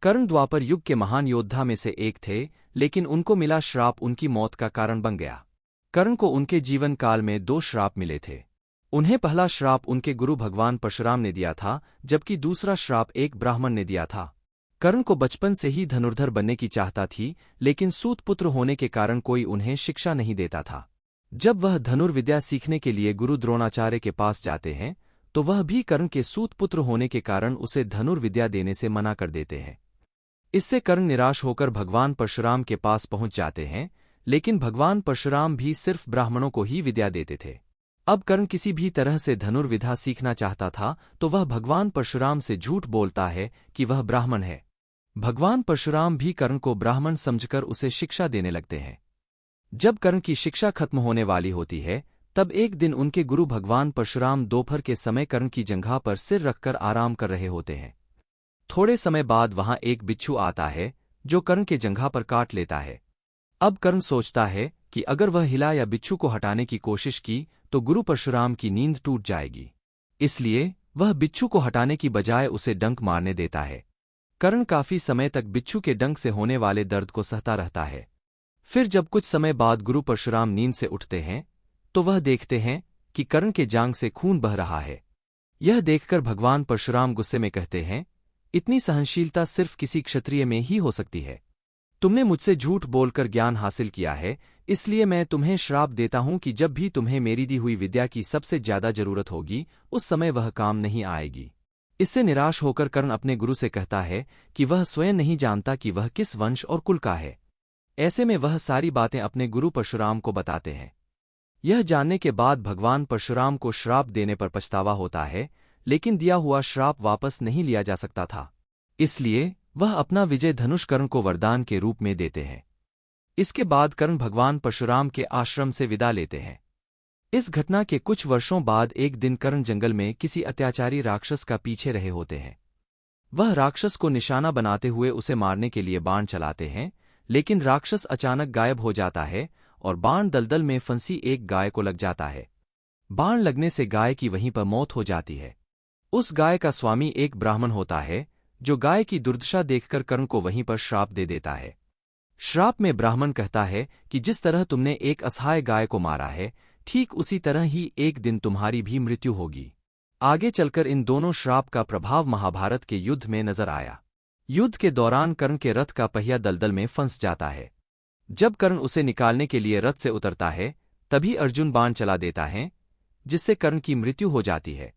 कर्ण द्वापर युग के महान योद्धा में से एक थे, लेकिन उनको मिला श्राप उनकी मौत का कारण बन गया। कर्ण को उनके जीवन काल में 2 श्राप मिले थे। उन्हें पहला श्राप उनके गुरु भगवान परशुराम ने दिया था, जबकि दूसरा श्राप एक ब्राह्मण ने दिया था। कर्ण को बचपन से ही धनुर्धर बनने की चाहता थी, लेकिन सूत पुत्र होने के कारण कोई उन्हें शिक्षा नहीं देता था। जब वह धनुर्विद्या सीखने के लिए गुरु द्रोणाचार्य के पास जाते हैं, तो वह भी कर्ण के सूत पुत्र होने के कारण उसे धनुर्विद्या देने से मना कर देते हैं। इससे कर्ण निराश होकर भगवान परशुराम के पास पहुंच जाते हैं, लेकिन भगवान परशुराम भी सिर्फ ब्राह्मणों को ही विद्या देते थे। अब कर्ण किसी भी तरह से धनुर्विद्या सीखना चाहता था, तो वह भगवान परशुराम से झूठ बोलता है कि वह ब्राह्मण है। भगवान परशुराम भी कर्ण को ब्राह्मण समझकर उसे शिक्षा देने लगते हैं। जब कर्ण की शिक्षा खत्म होने वाली होती है, तब एक दिन उनके गुरु भगवान परशुराम दोपहर के समय कर्ण की जंघा पर सिर रखकर आराम कर रहे होते हैं। थोड़े समय बाद वहां एक बिच्छू आता है, जो कर्ण के जंघा पर काट लेता है। अब कर्ण सोचता है कि अगर वह हिला या बिच्छू को हटाने की कोशिश की, तो गुरु परशुराम की नींद टूट जाएगी। इसलिए वह बिच्छू को हटाने की बजाय उसे डंक मारने देता है। कर्ण काफी समय तक बिच्छू के डंक से होने वाले दर्द को सहता रहता है। फिर जब कुछ समय बाद गुरु परशुराम नींद से उठते हैं, तो वह देखते हैं कि कर्ण के जांघ से खून बह रहा है। यह देखकर भगवान परशुराम गुस्से में कहते हैं, इतनी सहनशीलता सिर्फ किसी क्षत्रिय में ही हो सकती है। तुमने मुझसे झूठ बोलकर ज्ञान हासिल किया है, इसलिए मैं तुम्हें श्राप देता हूं कि जब भी तुम्हें मेरी दी हुई विद्या की सबसे ज्यादा जरूरत होगी, उस समय वह काम नहीं आएगी। इससे निराश होकर कर्ण अपने गुरु से कहता है कि वह स्वयं नहीं जानता कि वह किस वंश और कुल का है। ऐसे में वह सारी बातें अपने गुरु परशुराम को बताते हैं। यह जानने के बाद भगवान परशुराम को श्राप देने पर पछतावा होता है, लेकिन दिया हुआ श्राप वापस नहीं लिया जा सकता था। इसलिए वह अपना विजय धनुष कर्ण को वरदान के रूप में देते हैं। इसके बाद कर्ण भगवान परशुराम के आश्रम से विदा लेते हैं। इस घटना के कुछ वर्षों बाद एक दिन कर्ण जंगल में किसी अत्याचारी राक्षस का पीछे रहे होते हैं। वह राक्षस को निशाना बनाते हुए उसे मारने के लिए बाण चलाते हैं, लेकिन राक्षस अचानक गायब हो जाता है और बाण दलदल में फंसी एक गाय को लग जाता है। बाण लगने से गाय की वहीं पर मौत हो जाती है। उस गाय का स्वामी एक ब्राह्मण होता है, जो गाय की दुर्दशा देखकर कर्ण को वहीं पर श्राप दे देता है। श्राप में ब्राह्मण कहता है कि जिस तरह तुमने एक असहाय गाय को मारा है, ठीक उसी तरह ही एक दिन तुम्हारी भी मृत्यु होगी। आगे चलकर इन दोनों श्राप का प्रभाव महाभारत के युद्ध में नजर आया। युद्ध के दौरान कर्ण के रथ का पहिया दलदल में फंस जाता है। जब कर्ण उसे निकालने के लिए रथ से उतरता है, तभी अर्जुन बाण चला देता है, जिससे कर्ण की मृत्यु हो जाती है।